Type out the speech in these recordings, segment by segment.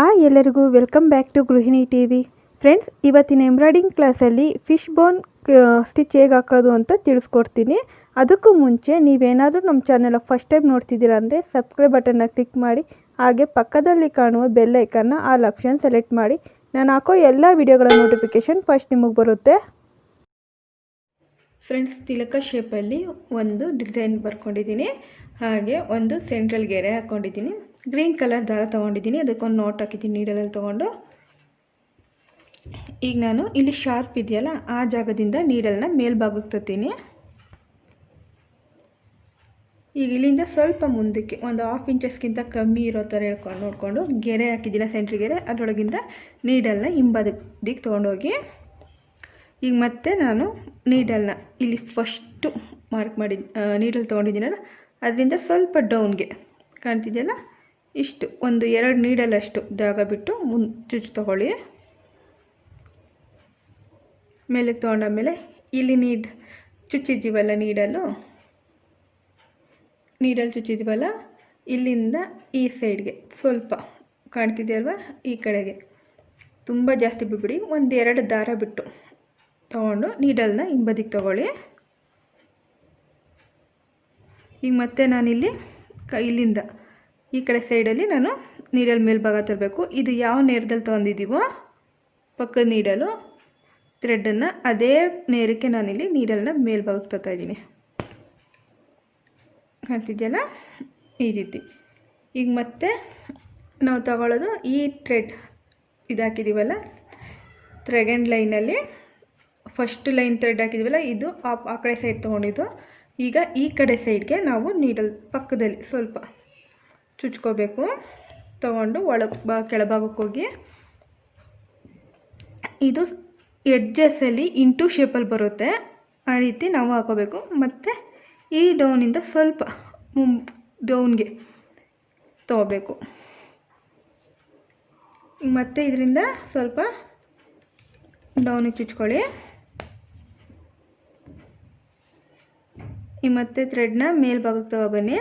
ಎಲ್ಲರಿಗೂ welcome back to ಗೃಹಿಣಿ TV. Friends, ಇವತ್ತಿನ ಎಂಬ್ರಾಯ್ಡಿಂಗ್ ಕ್ಲಾಸಲ್ಲಿ ಫಿಶ್ ಬೋನ್ ಸ್ಟಿಚ್ ಹೇಗೆ ಹಾಕೋದು ಅಂತ ತಿಳಿಸ್ಕೊಡ್ತೀನಿ. ಅದಕ್ಕೂ ಮುಂಚೆ ನೀವೇನಾದರೂ ನಮ್ಮ ಚಾನೆಲ್ ಫಸ್ಟ್ ಟೈಮ್ ನೋಡ್ತಿದ್ದೀರಾ ಅಂದರೆ ಸಬ್ಸ್ಕ್ರೈಬ್ ಬಟನ್ನ ಕ್ಲಿಕ್ ಮಾಡಿ, ಹಾಗೆ ಪಕ್ಕದಲ್ಲಿ ಕಾಣುವ ಬೆಲ್ ಐಕನ್ನ ಆಲ್ ಆಪ್ಷನ್ ಸೆಲೆಕ್ಟ್ ಮಾಡಿ. ನಾನು ಹಾಕೋ ಎಲ್ಲ ವಿಡಿಯೋಗಳ ನೋಟಿಫಿಕೇಷನ್ ಫಸ್ಟ್ ನಿಮಗೆ ಬರುತ್ತೆ. ಫ್ರೆಂಡ್ಸ್, ತಿಲಕ ಶೇಪಲ್ಲಿ ಒಂದು ಡಿಸೈನ್ ಬರ್ಕೊಂಡಿದ್ದೀನಿ, ಹಾಗೆ ಒಂದು ಸೆಂಟ್ರಲ್ ಗೆರೆ ಹಾಕ್ಕೊಂಡಿದ್ದೀನಿ. ಗ್ರೀನ್ ಕಲರ್ ದಾರ ತೊಗೊಂಡಿದ್ದೀನಿ, ಅದಕ್ಕೊಂದು ನೋಟ್ ಹಾಕಿದ್ದೀನಿ ನೀಡಲಲ್ಲಿ ತೊಗೊಂಡು. ಈಗ ನಾನು ಇಲ್ಲಿ ಶಾರ್ಪ್ ಇದೆಯಲ್ಲ ಆ ಜಾಗದಿಂದ ನೀಡಲ್ನ ಮೇಲ್ಭಾಗಕ್ಕೆ ತತ್ತೀನಿ. ಈಗ ಇಲ್ಲಿಂದ ಸ್ವಲ್ಪ ಮುಂದಕ್ಕೆ ಒಂದು 1/2 ಇಂಚಸ್ಗಿಂತ ಕಮ್ಮಿ ಇರೋ ಥರ ನೋಡಿಕೊಂಡು ಗೆರೆ ಹಾಕಿದ್ದೀನಿ, ಸೆಂಟ್ರ್ ಗೆರೆ. ಅದರೊಳಗಿಂದ ನೀಡಲ್ನ ಹಿಂಬದಿಗೆ ತೊಗೊಂಡೋಗಿ ಈಗ ಮತ್ತೆ ನಾನು ನೀಡಲ್ನ ಇಲ್ಲಿ ಫಸ್ಟು ಮಾರ್ಕ್ ಮಾಡಿ ನೀಡಲ್ ತೊಗೊಂಡಿದ್ದೀನಲ್ಲ ಅದರಿಂದ ಸ್ವಲ್ಪ ಡೌನ್ಗೆ ಕಾಣ್ತಿದೆಯಲ್ಲ, ಇಷ್ಟು ಒಂದು 2 ನೀಡಲಷ್ಟು ಜಾಗ ಬಿಟ್ಟು ಚುಚ್ಚು ತೊಗೊಳ್ಳಿ. ಮೇಲಕ್ಕೆ ತೊಗೊಂಡಾದ್ಮೇಲೆ ಇಲ್ಲಿ ಚುಚ್ಚಿದ್ದೀವಲ್ಲ ನೀಡಲ್ ಚುಚ್ಚಿದ್ದೀವಲ್ಲ, ಇಲ್ಲಿಂದ ಈ ಸೈಡ್ಗೆ ಸ್ವಲ್ಪ ಕಾಣ್ತಿದೆಯಲ್ವ, ಈ ಕಡೆಗೆ ತುಂಬ ಜಾಸ್ತಿ ಬಿಟ್ಬಿಡಿ, 1-2 ದಾರ ಬಿಟ್ಟು ತೊಗೊಂಡು ನೀಡಲ್ನ ಹಿಂಬದಿಗೆ ತೊಗೊಳ್ಳಿ. ಈಗ ಮತ್ತೆ ನಾನಿಲ್ಲಿ ಇಲ್ಲಿಂದ ಈ ಕಡೆ ಸೈಡಲ್ಲಿ ನಾನು ನೀಡಲ್ ಮೇಲ್ಭಾಗ ತರಬೇಕು. ಇದು ಯಾವ ನೇರದಲ್ಲಿ ತೊಗೊಂಡಿದ್ದೀವೋ ಪಕ್ಕದ ನೀಡಲು ಥ್ರೆಡನ್ನು ಅದೇ ನೇರಕ್ಕೆ ನಾನಿಲ್ಲಿ ನೀಡಲ್ನ ಮೇಲ್ಭಾಗಕ್ಕೆ ತರ್ತಾ ಇದ್ದೀನಿ. ಕಾಣ್ತಿದೆಯಲ್ಲ, ಈ ರೀತಿ. ಈಗ ಮತ್ತೆ ನಾವು ತಗೊಳ್ಳೋದು ಈ ಥ್ರೆಡ್ ಇದಾಕಿದ್ದೀವಲ್ಲ, ಸೆಕೆಂಡ್ ಲೈನಲ್ಲಿ ಫಸ್ಟ್ ಲೈನ್ ಥ್ರೆಡ್ ಹಾಕಿದ್ದೀವಲ್ಲ, ಇದು ಆ ಕಡೆ ಸೈಡ್ ತೊಗೊಂಡಿದ್ದು. ಈಗ ಈ ಕಡೆ ಸೈಡ್ಗೆ ನಾವು ನೀಡಲ್ ಪಕ್ಕದಲ್ಲಿ ಸ್ವಲ್ಪ ಚುಚ್ಕೋಬೇಕು. ತೊಗೊಂಡು ಕೆಳಭಾಗಕ್ಕೆ ಹೋಗಿ ಇದು ಎಡ್ಜಸ್ಸಲ್ಲಿ ಇಂಟು ಶೇಪಲ್ಲಿ ಬರುತ್ತೆ, ಆ ರೀತಿ ನಾವು ಹಾಕೋಬೇಕು. ಮತ್ತು ಈ ಡೌನಿಂದ ಸ್ವಲ್ಪ ಡೌನ್ಗೆ ತೊಗೋಬೇಕು. ಈಗ ಮತ್ತೆ ಇದರಿಂದ ಸ್ವಲ್ಪ ಡೌನಿಗೆ ಚುಚ್ಕೊಳ್ಳಿ. ಈ ಮತ್ತೆ ಥ್ರೆಡ್ನ ಮೇಲ್ಭಾಗಕ್ಕೆ ತಗೊಬನ್ನಿ.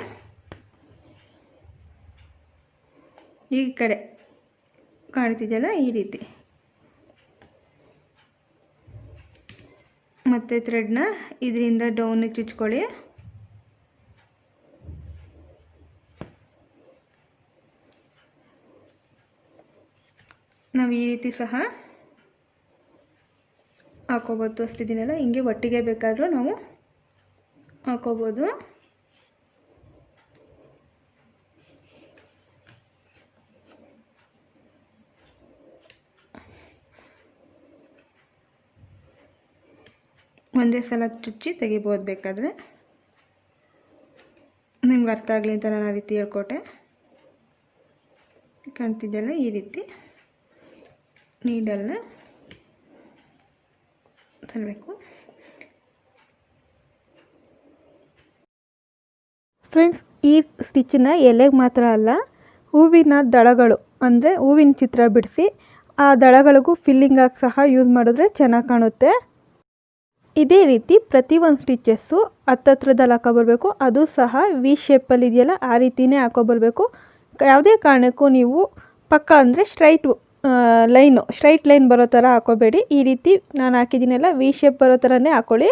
ಈ ಕಡೆ ಕಾಣ್ತಿದೆಯಲ್ಲ, ಈ ರೀತಿ. ಮತ್ತೆ ಥ್ರೆಡ್ನ ಇದರಿಂದ ಡೌನಿಗೆ ಚುಚ್ಕೊಳ್ಳಿ. ನಾವು ಈ ರೀತಿ ಸಹ ಹಾಕೋಬೋದು. ತೋರಿಸ್ತಿದ್ದೀನಲ್ಲ, ಹಿಂಗೆ ಒಟ್ಟಿಗೆ ಬೇಕಾದರೂ ನಾವು ಹಾಕೋಬೋದು. ಒಂದೇ ಸಲ ಚುಚ್ಚಿ ತೆಗಿಬೋದು, ಬೇಕಾದರೆ. ನಿಮ್ಗೆ ಅರ್ಥ ಆಗಲಿ ಅಂತ ನಾನು ಆ ರೀತಿ ಹೇಳ್ಕೊಟ್ಟೆ. ಕಾಣ್ತಿದ್ದೆಲ್ಲ, ಈ ರೀತಿ ನೀಡಲ್ನ ತರಬೇಕು. ಫ್ರೆಂಡ್ಸ್, ಈ ಸ್ಟಿಚ್ಚನ್ನ ಎಲೆಗೆ ಮಾತ್ರ ಅಲ್ಲ, ಹೂವಿನ ದಳಗಳು ಅಂದರೆ ಹೂವಿನ ಚಿತ್ರ ಬಿಡಿಸಿ ಆ ದಳಗಳಿಗೂ ಫಿಲ್ಲಿಂಗ್ ಆಗಿ ಸಹ ಯೂಸ್ ಮಾಡಿದ್ರೆ ಚೆನ್ನಾಗಿ ಕಾಣುತ್ತೆ. ಇದೇ ರೀತಿ ಪ್ರತಿಯೊಂದು ಸ್ಟಿಚಸ್ಸು ಹತ್ತತ್ರದಲ್ಲಿ ಹಾಕೊಬರ್ಬೇಕು. ಅದು ಸಹ ವಿ ಶೇಪಲ್ಲಿ ಇದೆಯಲ್ಲ ಆ ರೀತಿಯೇ ಹಾಕೊಬರ್ಬೇಕು. ಯಾವುದೇ ಕಾರಣಕ್ಕೂ ನೀವು ಪಕ್ಕ ಅಂದರೆ ಸ್ಟ್ರೈಟ್ ಲೈನ್ ಬರೋ ಥರ ಹಾಕೋಬೇಡಿ. ಈ ರೀತಿ ನಾನು ಹಾಕಿದ್ದೀನಲ್ಲ ವಿ ಶೇಪ್ ಬರೋ ಥರನೇ ಹಾಕ್ಕೊಳ್ಳಿ.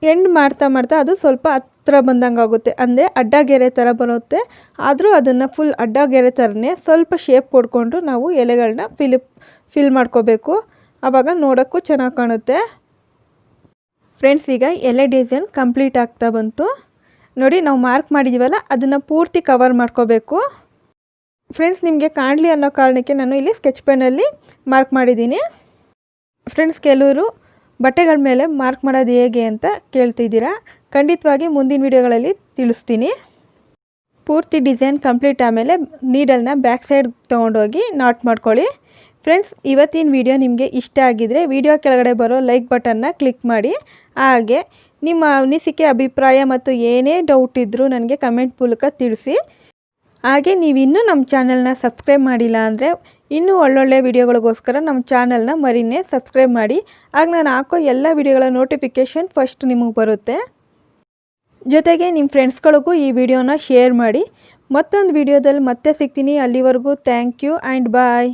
ಎಂಡ್ ಮಾಡ್ತಾ ಅದು ಸ್ವಲ್ಪ ಹತ್ರ ಬಂದಂಗೆ ಆಗುತ್ತೆ, ಅಂದರೆ ಅಡ್ಡಗೆರೆ ಥರ ಬರುತ್ತೆ. ಆದರೂ ಅದನ್ನು ಫುಲ್ ಅಡ್ಡಗೆರೆ ಥರನೇ ಸ್ವಲ್ಪ ಶೇಪ್ ಕೊಡ್ಕೊಂಡು ನಾವು ಎಲೆಗಳನ್ನ ಫಿಲ್ ಮಾಡ್ಕೋಬೇಕು. ಆವಾಗ ನೋಡೋಕ್ಕೂ ಚೆನ್ನಾಗಿ ಕಾಣುತ್ತೆ. ಫ್ರೆಂಡ್ಸ್, ಈಗ ಎಲೆ ಡಿಸೈನ್ ಕಂಪ್ಲೀಟ್ ಆಗ್ತಾ ಬಂತು ನೋಡಿ. ನಾವು ಮಾರ್ಕ್ ಮಾಡಿದ್ದೀವಲ್ಲ ಅದನ್ನು ಪೂರ್ತಿ ಕವರ್ ಮಾಡ್ಕೋಬೇಕು. ಫ್ರೆಂಡ್ಸ್, ನಿಮಗೆ ಕಾಣಲಿ ಅನ್ನೋ ಕಾರಣಕ್ಕೆ ನಾನು ಇಲ್ಲಿ ಸ್ಕೆಚ್ ಪೆನ್ನಲ್ಲಿ ಮಾರ್ಕ್ ಮಾಡಿದ್ದೀನಿ. ಫ್ರೆಂಡ್ಸ್, ಕೆಲವರು ಬಟ್ಟೆಗಳ ಮೇಲೆ ಮಾರ್ಕ್ ಮಾಡೋದು ಹೇಗೆ ಅಂತ ಕೇಳ್ತಿದ್ದೀರಾ. ಖಂಡಿತವಾಗಿ ಮುಂದಿನ ವಿಡಿಯೋಗಳಲ್ಲಿ ತಿಳಿಸ್ತೀನಿ. ಪೂರ್ತಿ ಡಿಸೈನ್ ಕಂಪ್ಲೀಟ್ ಆದಮೇಲೆ ನೀಡಲ್ನ ಬ್ಯಾಕ್ ಸೈಡ್ ತೊಗೊಂಡೋಗಿ ನಾಟ್ ಮಾಡ್ಕೊಳ್ಳಿ. ಫ್ರೆಂಡ್ಸ್, ಇವತ್ತಿನ ವಿಡಿಯೋ ನಿಮಗೆ ಇಷ್ಟ ಆಗಿದರೆ ವಿಡಿಯೋ ಕೆಳಗಡೆ ಬರೋ ಲೈಕ್ ಬಟನ್ನ ಕ್ಲಿಕ್ ಮಾಡಿ. ಹಾಗೆ ನಿಮ್ಮ ಅನಿಸಿಕೆ, ಅಭಿಪ್ರಾಯ ಮತ್ತು ಏನೇ ಡೌಟ್ ಇದ್ದರೂ ನನಗೆ ಕಮೆಂಟ್ ಮೂಲಕ ತಿಳಿಸಿ. ಹಾಗೆ ನೀವು ಇನ್ನೂ ನಮ್ಮ ಚಾನಲ್ನ ಸಬ್ಸ್ಕ್ರೈಬ್ ಮಾಡಿಲ್ಲ ಅಂದರೆ ಇನ್ನೂ ಒಳ್ಳೊಳ್ಳೆ ವಿಡಿಯೋಗಳಿಗೋಸ್ಕರ ನಮ್ಮ ಚಾನಲ್ನ ಮರಿನೇ ಸಬ್ಸ್ಕ್ರೈಬ್ ಮಾಡಿ. ಆಗ ನಾನು ಹಾಕೋ ಎಲ್ಲ ವಿಡಿಯೋಗಳ ನೋಟಿಫಿಕೇಷನ್ ಫಸ್ಟ್ ನಿಮಗೆ ಬರುತ್ತೆ. ಜೊತೆಗೆ ನಿಮ್ಮ ಫ್ರೆಂಡ್ಸ್ಗಳಿಗೂ ಈ ವಿಡಿಯೋನ ಶೇರ್ ಮಾಡಿ. ಮತ್ತೊಂದು ವಿಡಿಯೋದಲ್ಲಿ ಮತ್ತೆ ಸಿಗ್ತೀನಿ. ಅಲ್ಲಿವರೆಗೂ ಥ್ಯಾಂಕ್ ಯು ಆ್ಯಂಡ್ ಬಾಯ್.